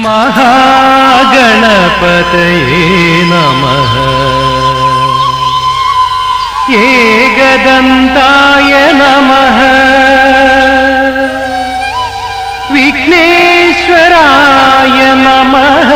महागणपतये नमः। एकदन्ताय नमः। विघ्नेश्वराय नमः।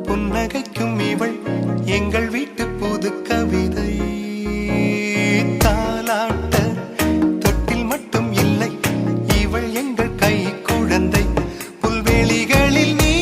புன்னகைக்கும் இவள் எங்கள் வீட்டு புது கவிதை. தாலாட்ட தொட்டில் மட்டும் இல்லை, இவள் எங்கள் கை குழந்தை. புல்வெளிகளில் நீ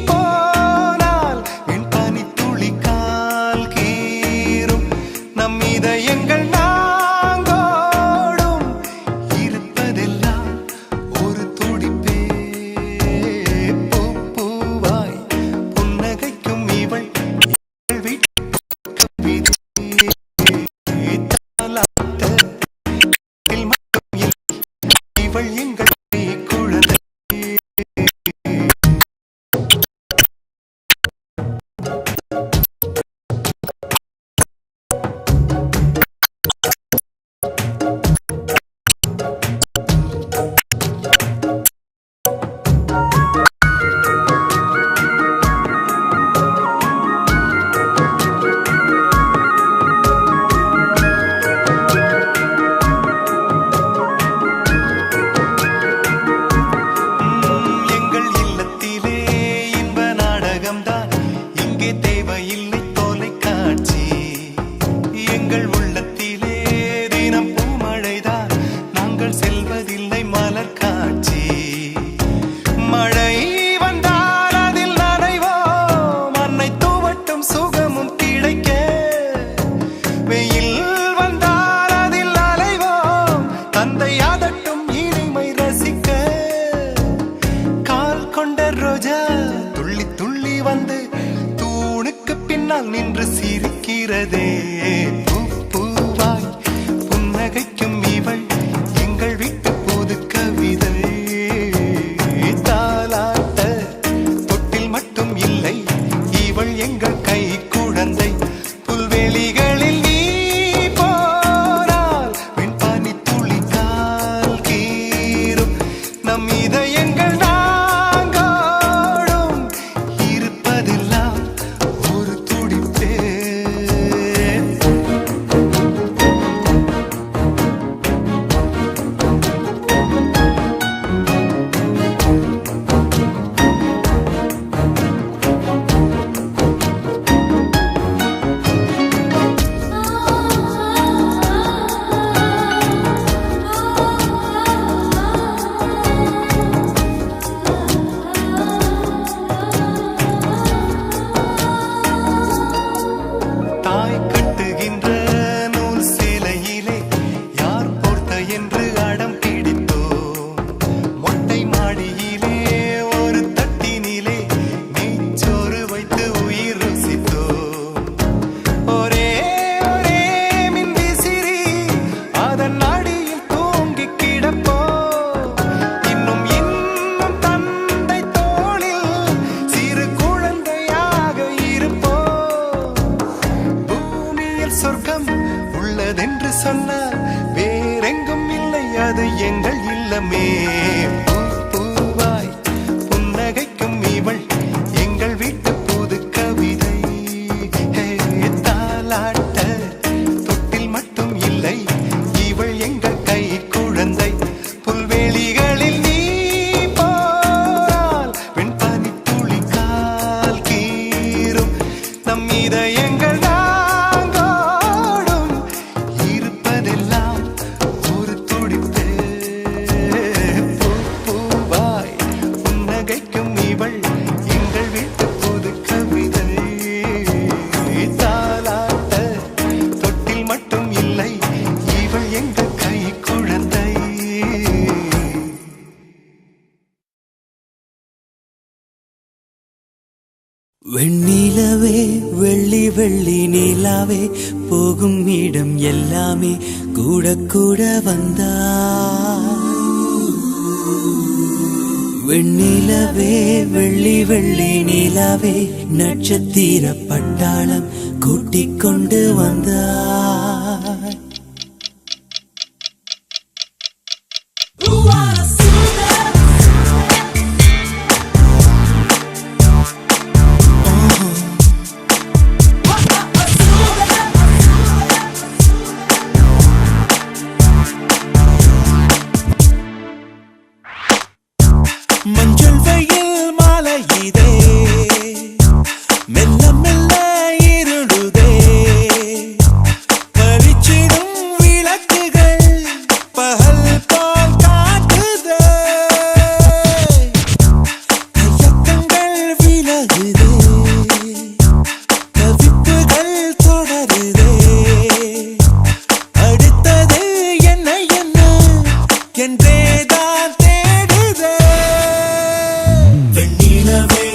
போனால் என் பனி துளி கால் கீரும். நம் இதயங்கள் நாங்கோடும் இருப்பதெல்லாம் ஒரு துடிப்பே. துள்ளி துள்ளி வந்து தூணுக்கு பின்னால் நின்று சிரிக்கிறதே. பூவாய் புன்னகைக்கும் இவள் எங்கள் வீட்டு புது கவிதை. தாலாட்ட தொட்டில் மட்டும் இல்லை, இவள் எங்கள் கை குழந்தை. புல்வெளிகளில் நீ போனால் வெண் பனி துளி கால் கீரும். நம் இதயங்கள் வெண்ணிலவே வெள்ளி வெள்ளி நிலாவே போகும் இடம் எல்லாமே கூட கூட வந்தா. வெண்ணிலவே வெள்ளி வெள்ளி நிலாவே நட்சத்திர பட்டாளம் கூட்டிக் கொண்டு வந்தா. மஞ்சள் வெயில் மாலை இதே மெல்ல மெல்ல இருளுதே. பளிச்சிடும் விளக்குகள் பகல் போல் காட்டுதே. கையக்கங்கள் விலகுதே, கவிப்புகள் தொடருதே. அடுத்தது என்ன என்ன என்றேதான் தேடுதே. வெண்ணிலவே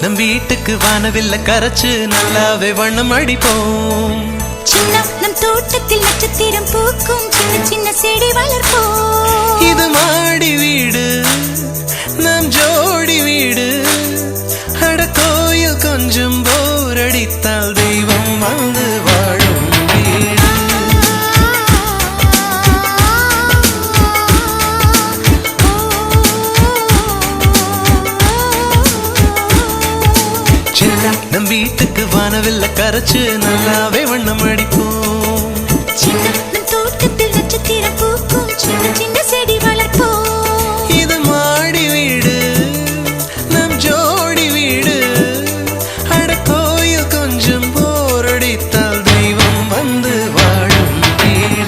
நம் வீட்டுக்கு வானவில்ல கரைச்சு நல்லாவே வண்ணம் அடிப்போம். சின்ன நம் தோட்டத்தில் நட்சத்திரம் பூக்கும் சின்ன சின்ன செடி வளர்ப்போம். இது மாடி வீடு நம் ஜோடி வீடு. அட கோயில் கொஞ்சம் போர் அடித்தால் தெய்வம் வந்து வாழும் வீடு. நம் வீட்டுக்கு வானவில்ல கரைச்சு நல்லாவே வண்ணம் அடிப்போம். சின்ன நம் தோட்டத்தில் நட்சத்திரம் பூக்கும் சின்ன சின்ன செடி வளர்ப்போம். இது மாடி வீடு நம் ஜோடி வீடு. அட கோயில் கொஞ்சம் போர் அடித்தால் தெய்வம் வந்து வாழும் வீடு.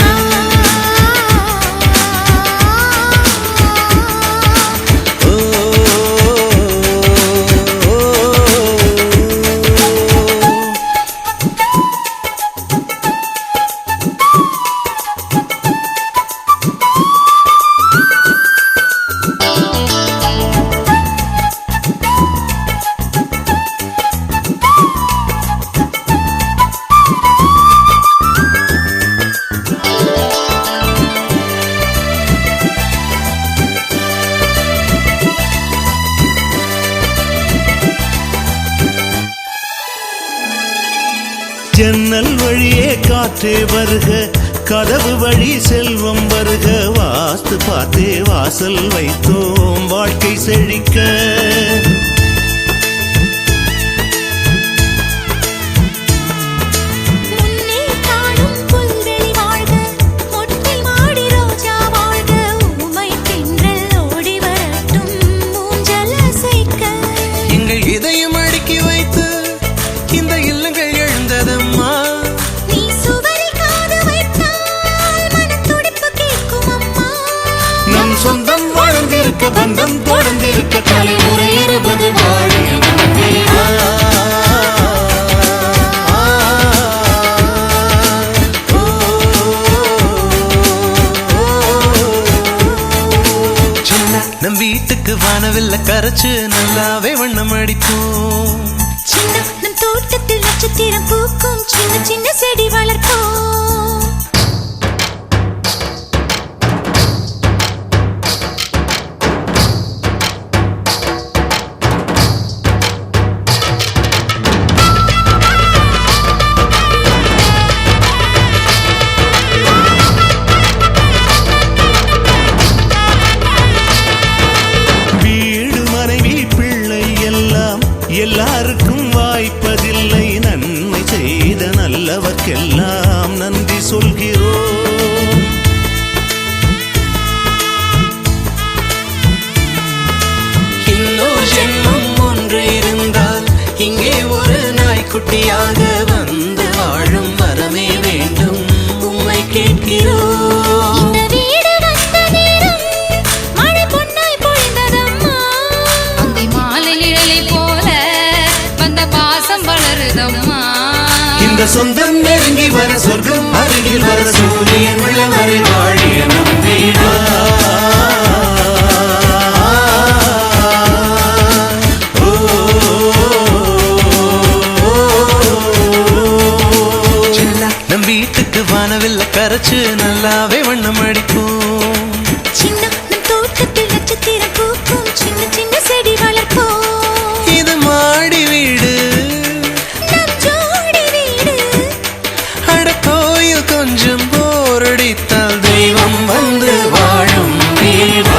ஜன்னல் வழியே காற்றே வருக, கதவு வழி செல்வம் வருக. வாஸ்து பார்த்தே வாசல் வைத்தோம் வாழ்க்கை செழிக்க. முன்னே காணும் புல்வெளி வாழ்க, மொட்டை மாடி ரோஜா வாழ்க. ஊமை தென்றல் ஓடி வரட்டும் ஊஞ்சல் அசைக்க. எங்கள் இதயம் அடுக்கி வைத்து இந்த இல்லங்கள் எழுந்ததம்மா. நீ சுவரில் காது வைத்தால் மனத்துடிப்பு கேட்கும் அம்மா. நம் சொந்தம் வாழ்ந்திருக்க பந்தம் தொடர்ந்திருக்க தலைமுறை 20 வாழிய நம்பி. நம் வீட்டுக்கு வானவில்ல கரைச்சு நல்லாவே வண்ணம் அடிப்போம். சின்ன நம் தோட்டத்தில் நட்சத்திரம் பூக்கும் சின்ன சின்ன செடி வளர்ப்போம். வீடு மனைவி பிள்ளை எல்லாம் எல்லாருக்கும் வாய்ப்பதில்லை. நன்மை செய்த நல்லவர்க்கெல்லாம் நன்றி சொல்கிறோம். இன்னொரு ஜென்மம் ஒன்று இருந்தால் இங்கே ஒரு நாய்க்குட்டியாக வந்து வாழும் வரமே வேண்டும் உம்மை கேட்கிறோம். இந்த வீடு வந்த நேரம் மழை பொன்னாய் பொழிந்ததம்மா. அந்தி மாலை நிழலை போல வந்த பாசம் வளருதம்மா. இந்த சொந்தம் நெருங்கி வர சொர்க்கம் அருகில் வர சூரியன் உள்ள வரை வாழிய நம் வீடு. நம் வீட்டுக்கு வானவில்ல கரைச்சு நல்லாவே வண்ணம் அடிப்போம். சின்ன நம் தோட்டத்தில் நட்சத்திரம் பூக்கும் சின்ன சின்ன செடி வளர்ப்போம். இது மாடி வீடு நம் ஜோடி வீடு. அட கோயில் கொஞ்சம் போர் அடித்தால் தெய்வம் வந்து வாழும் வீடு.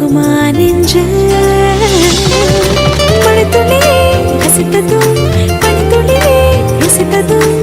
போகுமா நெஞ்சு மழைத்துளி கசித்ததும் பனித்துளி ருசித்ததும்